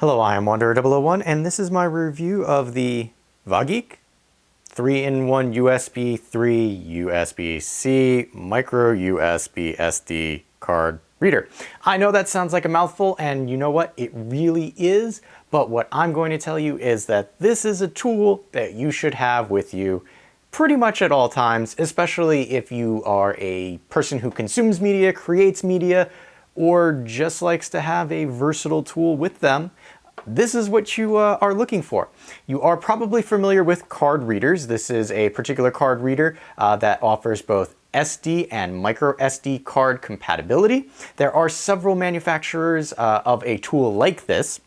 Hello, I am Wanderer001 and this is my review of the Vogek 3-in-1 USB 3 USB-C micro USB SD card reader. I know that sounds like a mouthful, and you know what? It really is, but what I'm going to tell you is that this is a tool that you should have with you pretty much at all times, especially if you are a person who consumes media, creates media, or just likes to have a versatile tool with them. This is what you are looking for. You are probably familiar with card readers. This is a particular card reader that offers both SD and micro SD card compatibility. There are several manufacturers of a tool like this,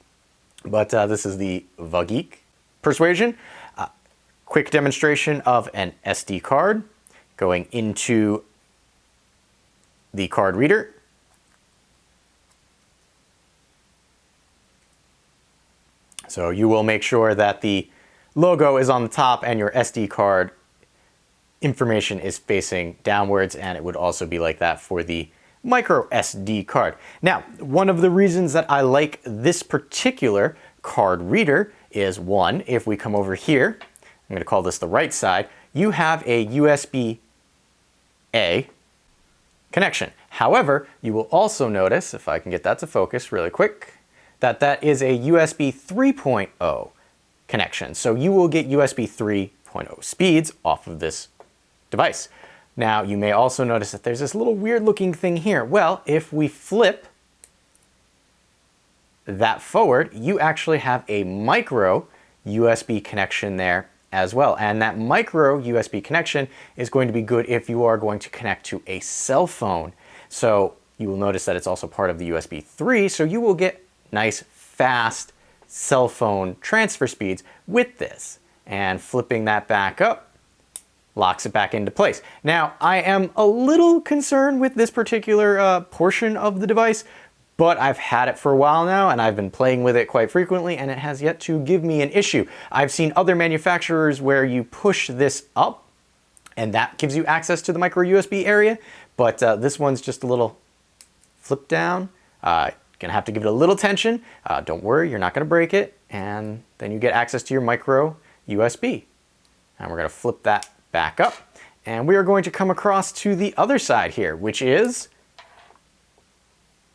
but this is the Vogek persuasion. Quick demonstration of an SD card going into the card reader. So you will make sure that the logo is on the top and your SD card information is facing downwards, and it would also be like that for the micro SD card. Now, one of the reasons that I like this particular card reader is, one, if we come over here, I'm going to call this the right side, you have a USB-A connection. However, you will also notice, if I can get that to focus really quick, that is a USB 3.0 connection. So you will get USB 3.0 speeds off of this device. Now, you may also notice that there's this little weird looking thing here. Well, if we flip that forward, you actually have a micro USB connection there as well. And that micro USB connection is going to be good if you are going to connect to a cell phone. So you will notice that it's also part of the USB 3, so you will get nice, fast cell phone transfer speeds with this. And flipping that back up locks it back into place. Now, I am a little concerned with this particular portion of the device, but I've had it for a while now and I've been playing with it quite frequently, and it has yet to give me an issue. I've seen other manufacturers where you push this up and that gives you access to the micro USB area, but this one's just a little flip down. Gonna have to give it a little tension. Don't worry, you're not gonna break it, and then you get access to your micro USB. And we're gonna flip that back up, and we are going to come across to the other side here, which is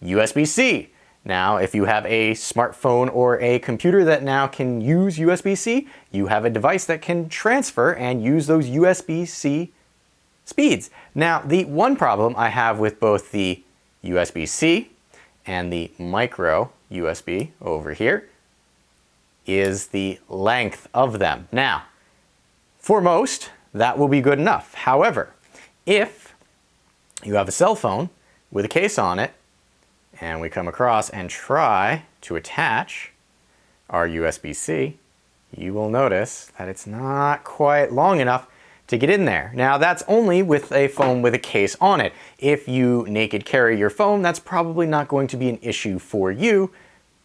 USB-C. Now, if you have a smartphone or a computer that now can use USB-C, you have a device that can transfer and use those USB-C speeds. Now, the one problem I have with both the USB-C and the micro USB over here is the length of them. Now, for most, that will be good enough. However, if you have a cell phone with a case on it, and we come across and try to attach our USB-C, you will notice that it's not quite long enough to get in there. Now, that's only with a phone with a case on it. If you naked carry your phone, that's probably not going to be an issue for you,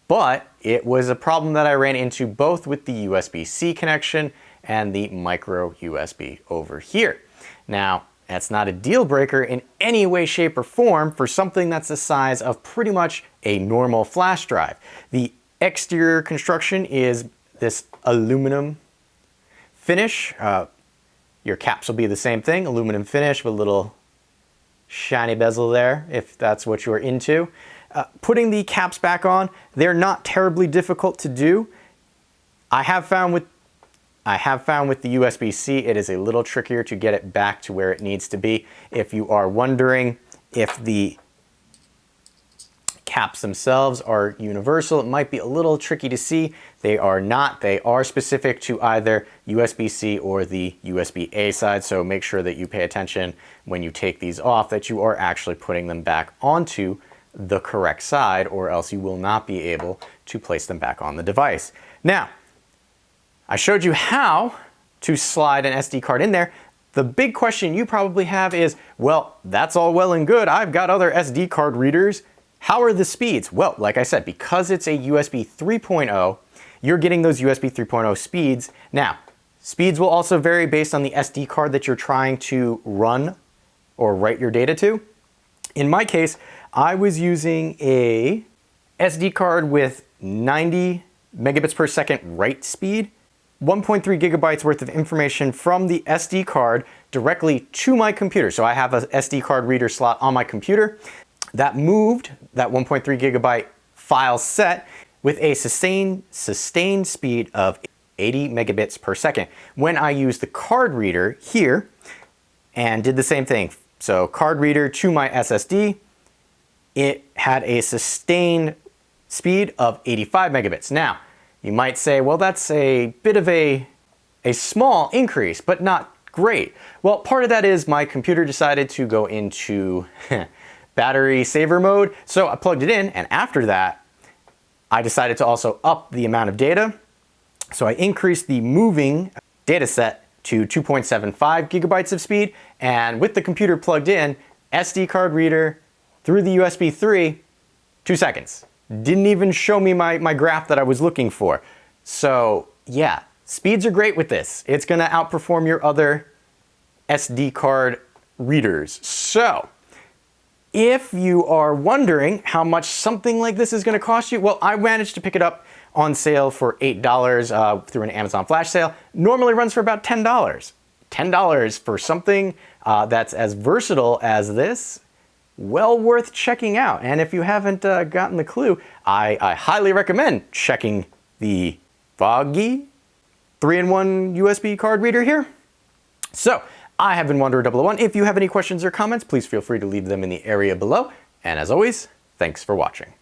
but it was a problem that I ran into both with the USB-C connection and the micro USB over here. Now, that's not a deal breaker in any way, shape, or form for something that's the size of pretty much a normal flash drive. The exterior construction is this aluminum finish. Your caps will be the same thing, aluminum finish with a little shiny bezel there, if that's what you're into. Putting the caps back on, they're not terribly difficult to do. I have found with the USB-C, it is a little trickier to get it back to where it needs to be. If you are wondering if the caps themselves are universal, it might be a little tricky to see. They are not. They are specific to either USB-C or the USB-A side, so make sure that you pay attention when you take these off that you are actually putting them back onto the correct side, or else you will not be able to place them back on the device. Now, I showed you how to slide an SD card in there. The big question you probably have is, well, that's all well and good. I've got other SD card readers. How are the speeds? Well, like I said, because it's a USB 3.0, you're getting those USB 3.0 speeds. Now, speeds will also vary based on the SD card that you're trying to run or write your data to. In my case, I was using a SD card with 90 megabits per second write speed, 1.3 gigabytes worth of information from the SD card directly to my computer. So I have a SD card reader slot on my computer that moved that 1.3 gigabyte file set with a sustained speed of 80 megabits per second. When I use the card reader here and did the same thing, so card reader to my SSD, it had a sustained speed of 85 megabits. Now, you might say, well, that's a bit of a small increase, but not great. Well, part of that is my computer decided to go into battery saver mode. So I plugged it in, and after that, I decided to also up the amount of data. So I increased the moving data set to 2.75 gigabytes of speed, and with the computer plugged in, SD card reader through the USB 3, 2 seconds. Didn't even show me my graph that I was looking for. So yeah, speeds are great with this. It's gonna outperform your other SD card readers. So if you are wondering how much something like this is gonna cost you, well, I managed to pick it up on sale for $8 through an Amazon flash sale. Normally runs for about $10. $10 for something that's as versatile as this, well worth checking out. And if you haven't gotten the clue, I highly recommend checking the Vogek 3-in-1 USB card reader here. So I have been Wanderer001. If you have any questions or comments, please feel free to leave them in the area below. And as always, thanks for watching.